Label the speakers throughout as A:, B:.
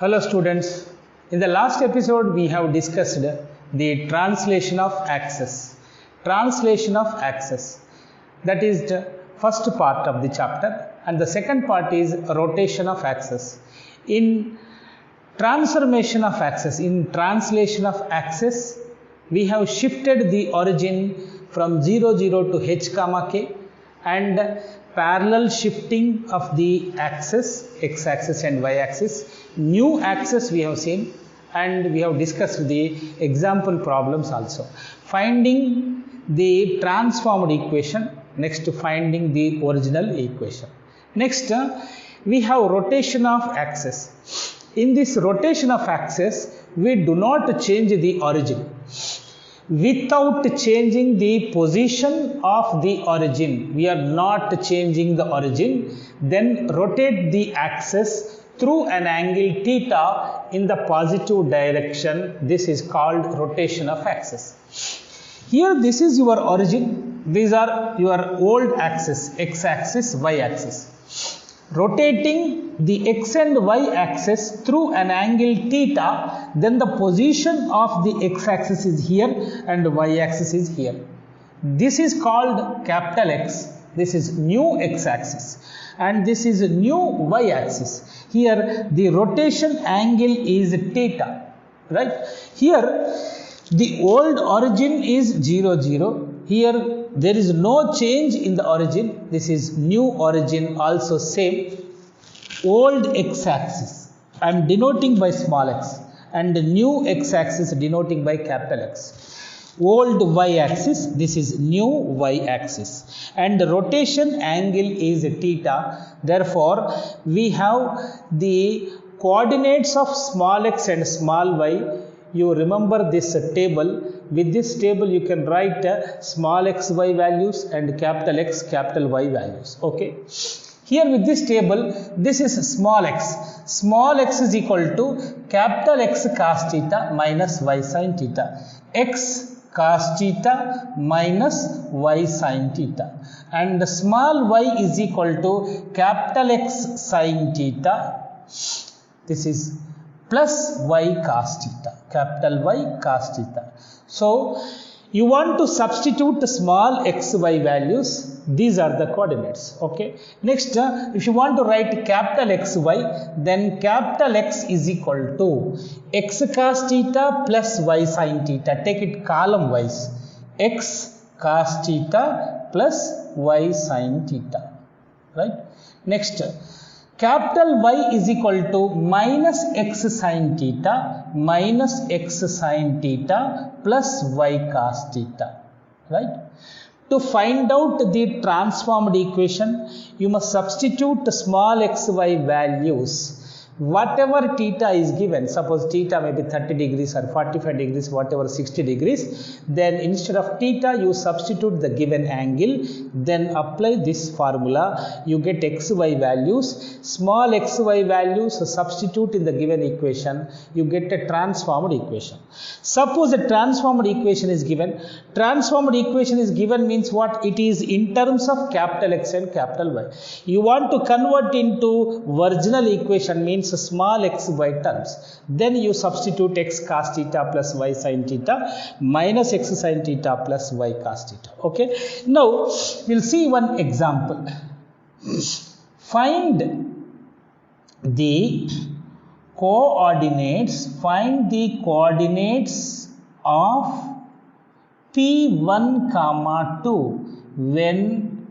A: Hello students, in the last episode we have discussed the translation of AXES. Translation of AXES, that is the first part of the chapter, and the second part is rotation of AXES. In transformation of AXES, in translation of AXES, we have shifted the origin from 0, 0 to h comma k and parallel shifting of the axis, x-axis and y-axis. New axis we have seen and we have discussed the example problems also. Finding the transformed equation, next finding the original equation. Next we have rotation of axis. In this rotation of axis, we do not change the origin. Without changing the position of the origin, we are not changing the origin, then rotate the axis through an angle theta in the positive direction. This is called rotation of axis. Here this is your origin, these are your old axis, x-axis, y-axis. Rotating the x and y axis through an angle theta, then the position of the x-axis is here and y-axis is here. This is called capital X. This is new x-axis and this is a new y-axis. Here the rotation angle is theta, right? Here the old origin is 0, 0. Here there is no change in the origin. This is new origin, also same. Old x-axis I am denoting by small x and the new x-axis denoting by capital X. Old y-axis, this is new y-axis, and the rotation angle is theta. Therefore we have the coordinates of small x and small y. You remember this table. With this table you can write small xy values and capital X, capital Y values. Okay. Here with this table, this is small x. Small x is equal to capital X cos theta minus y sin theta. X cos theta minus y sin theta. And small y is equal to capital X sin theta. This is plus y cos theta, capital Y cos theta. So you want to substitute the small xy values. These are the coordinates. Okay. Next, if you want to write capital XY, then capital X is equal to x cos theta plus y sin theta. Take it column wise. X cos theta plus y sin theta. Right. Next, capital Y is equal to minus x sin theta minus x sin theta plus y cos theta. Right. To find out the transformed equation, you must substitute the small xy values. Whatever theta is given, suppose theta may be 30 degrees or 45 degrees, whatever 60 degrees, then instead of theta you substitute the given angle, then apply this formula, you get xy values, small xy values, substitute in the given equation, you get a transformed equation. Suppose a transformed equation is given. Transformed equation is given means what? It is in terms of capital X and capital Y. You want to convert into original equation means small xy terms. Then you substitute x cos theta plus y sin theta minus x sin theta plus y cos theta. Okay. Now we'll see one example. Find the coordinates. Find the coordinates of P1 comma 2 when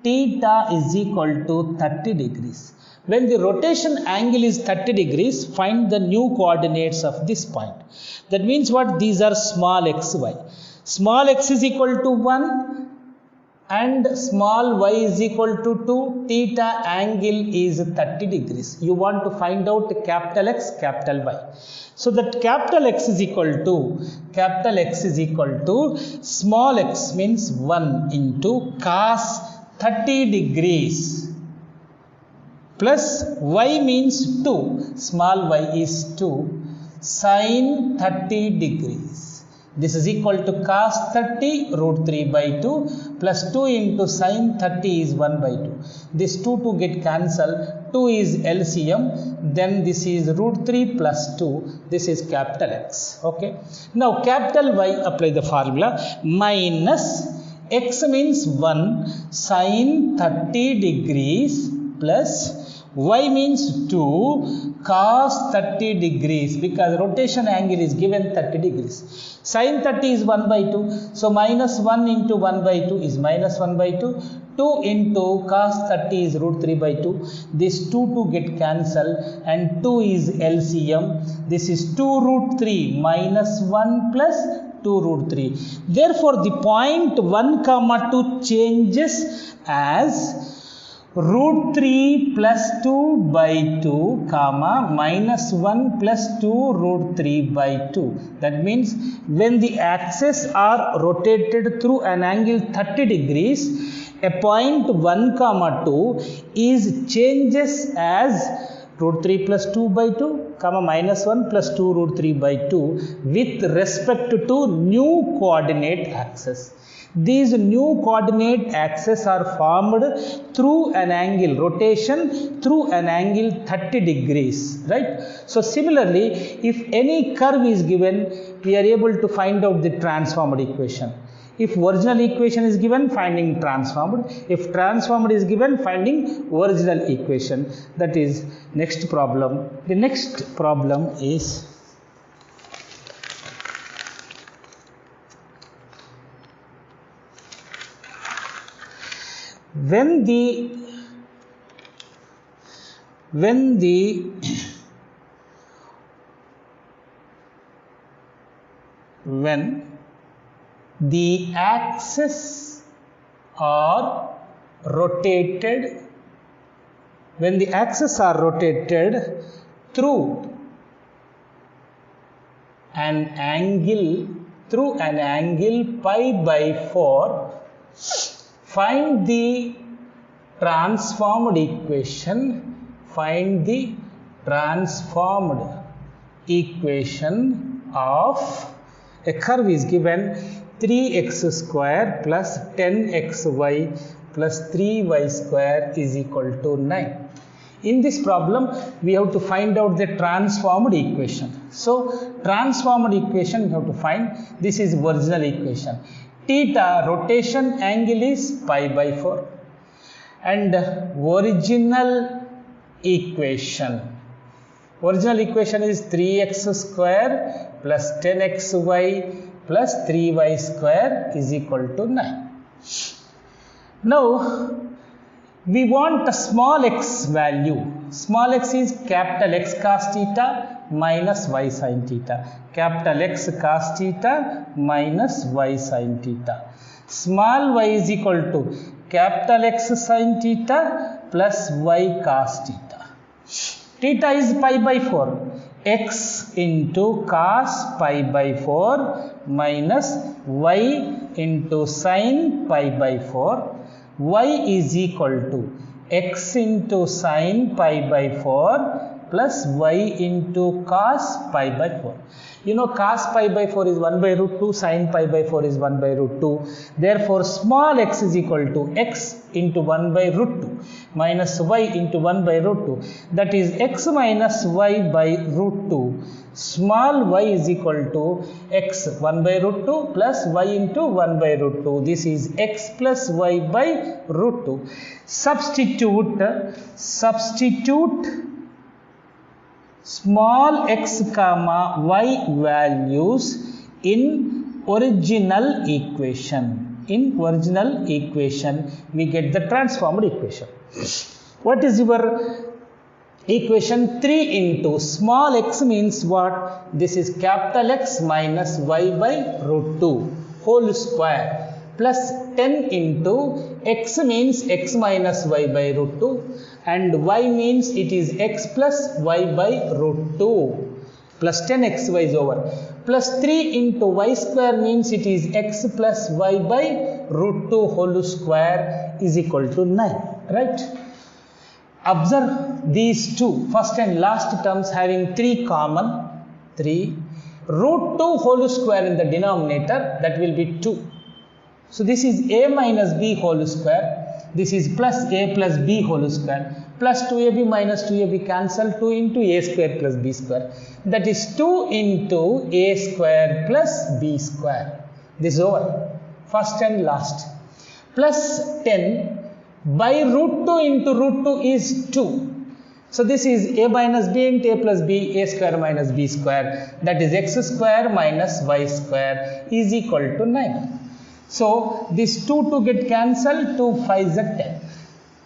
A: theta is equal to 30 degrees. When the rotation angle is 30 degrees, find the new coordinates of this point. That means what? These are small xy. Small x is equal to 1 and small y is equal to 2. Theta angle is 30 degrees. You want to find out capital X, capital Y. So that capital X is equal to small x means 1 into cos 30 degrees plus y means 2, small y is 2, sin 30 degrees. This is equal to cos 30 root 3 by 2 plus 2 into sin 30 is 1 by 2. This 2 to get cancelled. 2 is LCM, then this is root 3 plus 2, this is capital X. Okay. Now capital Y, apply the formula, minus X means 1 sine 30 degrees plus Y means 2 cos 30 degrees, because rotation angle is given 30 degrees. Sin 30 is 1 by 2. So minus 1 into 1 by 2 is minus 1 by 2. 2 into cos 30 is root 3 by 2. This 2 get cancelled and 2 is LCM. This is 2 root 3 minus 1 plus 2 root 3. Therefore, the point 1 comma 2 changes as root 3 plus 2 by 2 comma minus 1 plus 2 root 3 by 2. That means when the axes are rotated through an angle 30 degrees, a point 1 comma 2 is changes as root 3 plus 2 by 2 comma minus 1 plus 2 root 3 by 2 with respect to new coordinate axis. These new coordinate axes are formed through an angle rotation through an angle 30 degrees, right? So similarly, if any curve is given, we are able to find out the transformed equation. If original equation is given, finding transformed. If transformed is given, finding original equation. That is next problem. The next problem is when the axes are rotated, through an angle pi by 4, find the transformed equation. Find the transformed equation of a curve is given 3x square plus 10xy plus 3y square is equal to 9. In this problem, we have to find out the transformed equation. So, transformed equation we have to find. This is original equation. Theta, rotation angle is pi by 4. And original equation is 3x square plus 10xy plus 3y square is equal to 9. Now, we want a small x value. Small x is capital X cos theta minus y sin theta. Capital X cos theta minus y sin theta. Small y is equal to capital X sin theta plus y cos theta. Theta is pi by 4. X into cos pi by 4 minus y into sin pi by 4. Y is equal to x into sin pi by 4 plus y into cos pi by 4. You know, cos pi by 4 is 1 by root 2, sin pi by 4 is 1 by root 2. Therefore, small x is equal to x into 1 by root 2 minus y into 1 by root 2. That is x minus y by root 2. Small y is equal to x 1 by root 2 plus y into 1 by root 2. This is x plus y by root 2. Substitute small x comma y values in original equation. In original equation, we get the transformed equation. What is your equation? 3 into small x means what? This is capital X minus y by root 2 whole square plus 10 into x means x minus y by root 2 and y means it is x plus y by root 2 plus 10xy is over plus 3 into y square means it is x plus y by root 2 whole square is equal to 9, right? Observe these two first and last terms having 3 common, 3 root 2 whole square in the denominator, that will be 2. So this is a minus b whole square, this is plus a plus b whole square plus 2ab minus 2ab cancel, 2 into a square plus b square. That is 2 into a square plus b square. This is over. First and last. Plus 10 by root 2 into root 2 is 2. So this is a minus b into a plus b, a square minus b square. That is x square minus y square is equal to 9. So this 2 get cancelled, 2 5 is 10.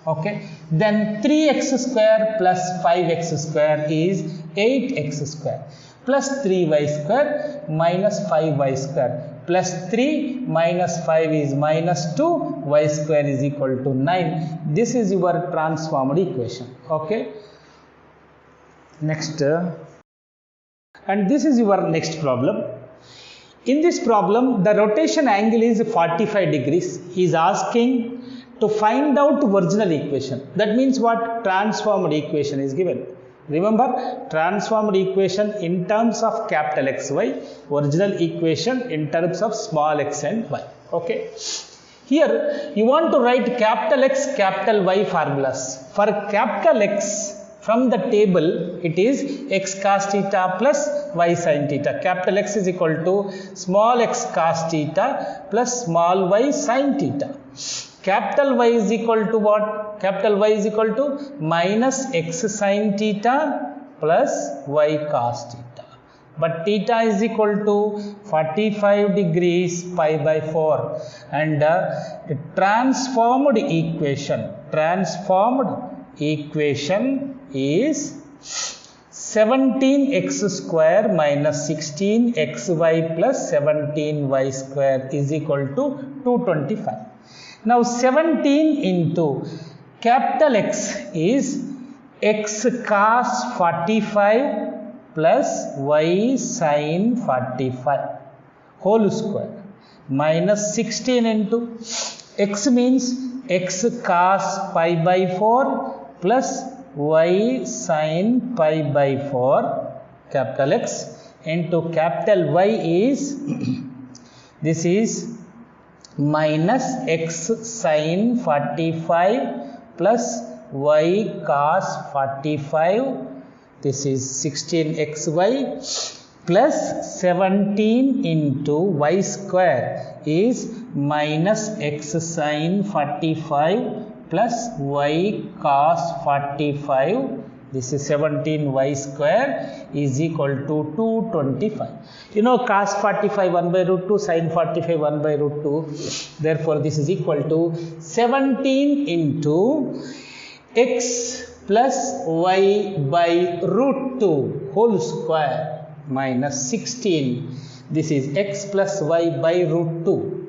A: Okay. Then 3x square plus 5x square is 8x square plus 3y square minus 5y square plus 3 minus 5 is minus 2, y square is equal to 9. This is your transformed equation. Okay. Next. And this is your next problem. In this problem, the rotation angle is 45 degrees. He is asking to find out original equation. That means what? Transformed equation is given. Remember, transformed equation in terms of capital XY, original equation in terms of small x and y. Okay. Here, you want to write capital X, capital Y formulas. For capital X, from the table, it is x cos theta plus y sin theta. Capital X is equal to small x cos theta plus small y sin theta. Capital Y is equal to what? Capital Y is equal to minus x sin theta plus y cos theta. But theta is equal to 45 degrees pi by 4. And the transformed equation is 17x square minus 16xy plus 17y square is equal to 225. Now 17 into capital X is x cos 45 plus y sin 45 whole square minus 16 into x means x cos pi by 4 plus y sin pi by 4 capital X into capital Y is this is minus x sin 45 plus y cos 45. This is 16xy plus 17 into y square is minus x sin 45 plus y cos 45. This is 17y square is equal to 225. You know cos 45 1 by root 2, sin 45 1 by root 2. Therefore, this is equal to 17 into x plus y by root 2 whole square minus 16. This is x plus y by root 2.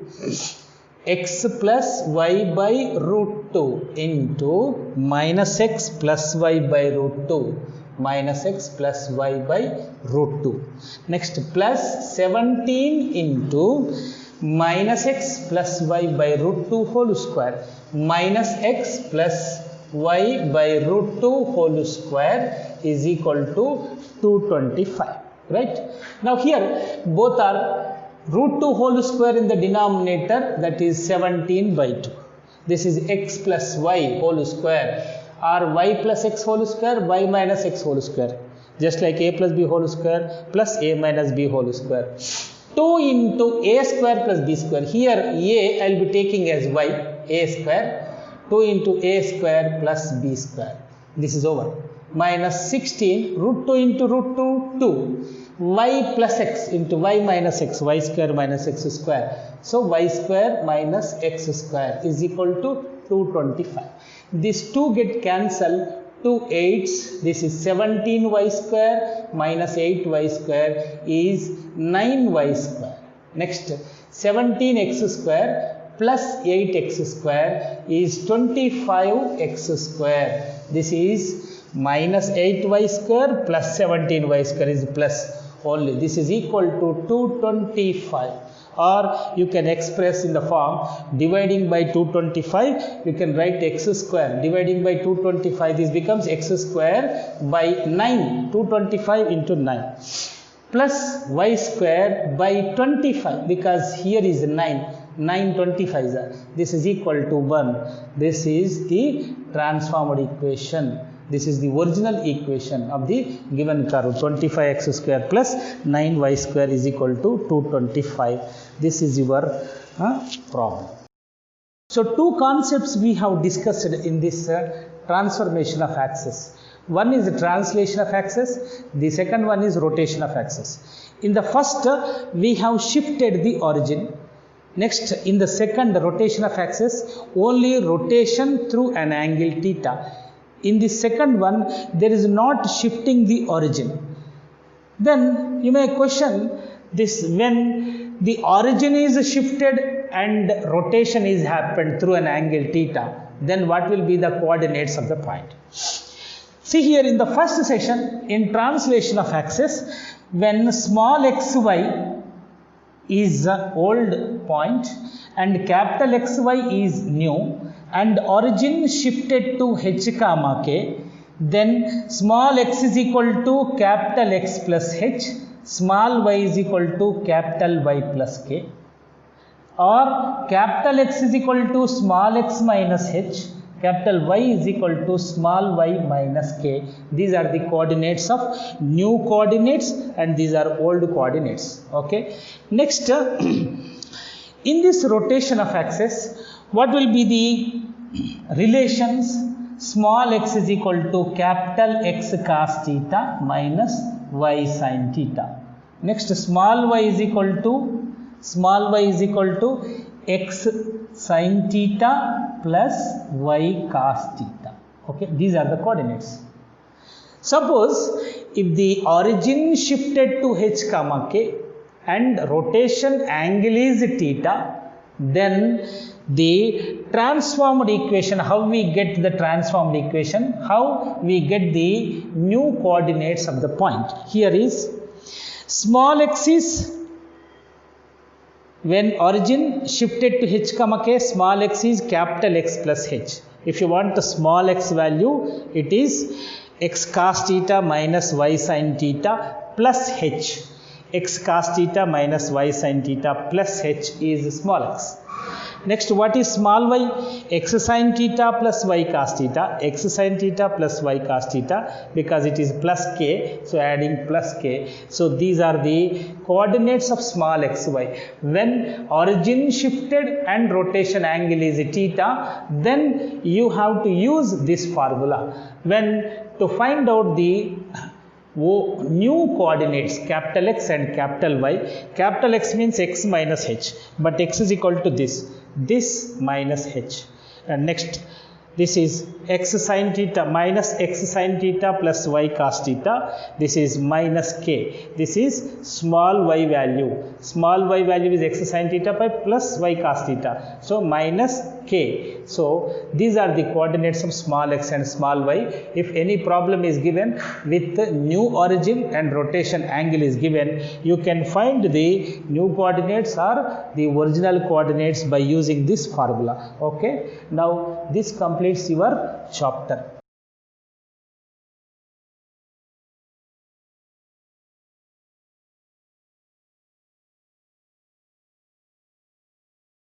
A: X plus y by root 2 into minus x plus y by root 2 minus x plus y by root 2. Next, plus 17 into minus x plus y by root 2 whole square minus x plus y by root 2 whole square is equal to 225. Right? Now here both are root 2 whole square in the denominator, that is 17 by 2. This is x plus y whole square or y plus x whole square, y minus x whole square. Just like a plus b whole square plus a minus b whole square. 2 into a square plus b square. Here a I will be taking as y, a square. 2 into a square plus b square. This is over. Minus 16 root 2 into root 2, 2. Y plus x into y minus x, y square minus x square. So y square minus x square is equal to 225. These 2 get cancelled, 2 8s. This is 17y square minus 8y square is 9y square. Next, 17x square plus 8x square is 25x square. This is minus 8y square plus 17y square is plus only. This is equal to 225, or you can express in the form dividing by 225. You can write x square dividing by 225. This becomes x square by 9. 225 into 9 plus y square by 25, because here is 9. 925. This is equal to 1. This is the transformed equation. This is the original equation of the given curve. 25x square plus 9y square is equal to 225. This is your problem. So two concepts we have discussed in this transformation of axis. One is the translation of axis. The second one is rotation of axis. In the first, we have shifted the origin. Next, in the second, rotation of axis, only rotation through an angle theta. In the second one, there is not shifting the origin. Then you may question this: when the origin is shifted and rotation is happened through an angle theta, then what will be the coordinates of the point? See here in the first session, in translation of axis, when small xy is old point and capital XY is new and origin shifted to h comma k, then small x is equal to capital X plus h, small y is equal to capital Y plus k, or capital X is equal to small x minus h, capital Y is equal to small y minus k. These are the coordinates of new coordinates and these are old coordinates. Okay. Next, in this rotation of axis, what will be the relations? Small x is equal to capital X cos theta minus y sin theta. Next, small y is equal to x sin theta plus y cos theta. Okay, these are the coordinates. Suppose if the origin shifted to h comma k and rotation angle is theta, then the transformed equation, how we get the transformed equation, how we get the new coordinates of the point. Here is small x is when origin shifted to h comma k, small x is capital X plus h. If you want the small x value, it is x cos theta minus y sin theta plus h. X cos theta minus y sin theta plus h is small x. Next, what is small y? X sin theta plus y cos theta, x sin theta plus y cos theta, because it is plus k, so adding plus k. So these are the coordinates of small xy. When origin shifted and rotation angle is theta, then you have to use this formula. When to find out the new coordinates, capital X and capital Y. Capital X means x minus h, but x is equal to this minus h. And next, this is x sin theta minus x sin theta plus y cos theta. This is minus k. This is small y value. Small y value is x sin theta by plus y cos theta. So minus k. So these are the coordinates of small x and small y. If any problem is given with the new origin and rotation angle is given, you can find the new coordinates or the original coordinates by using this formula. Okay. Now this completes your chapter.